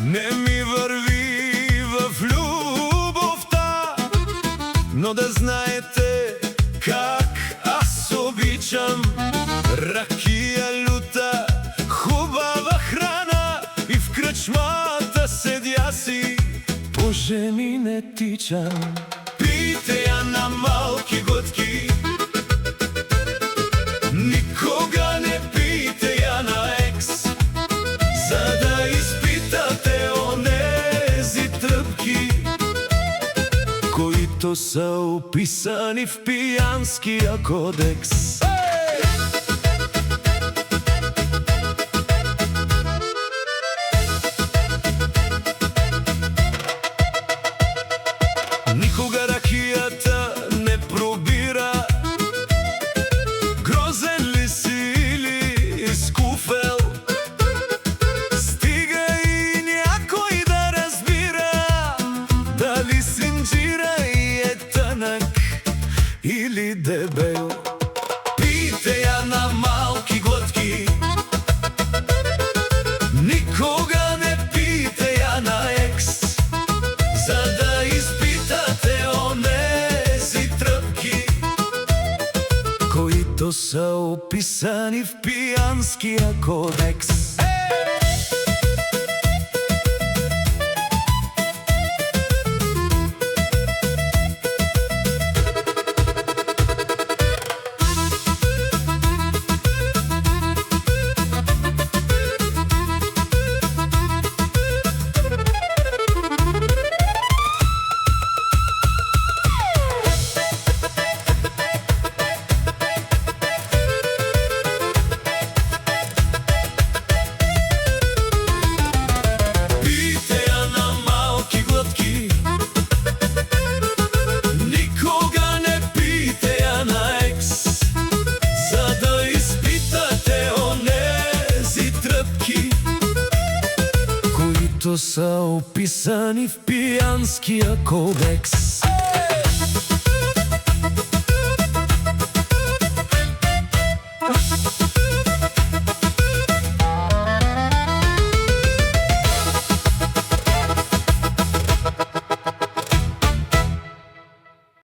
Не ми върви в любовта, но да знаете как аз обичам ракия люта, хубава храна и в кръчмата седя си, по жени не тичам. Пийте я на малки глътки, никога не пийте я на екс, за да изпитате онези тръпки, които са описани в пиянския кодекс. Никога ракията не пробира грозен ли си или изкуфел, стига и някой да разбира дали синджира и е тънък или дебел. Пийте я на малки глътки, никога не пийте я на екс, за да изпитате онези тръпки, които са описани в пиянския кодекс. Които са описани в пиянския кодекс.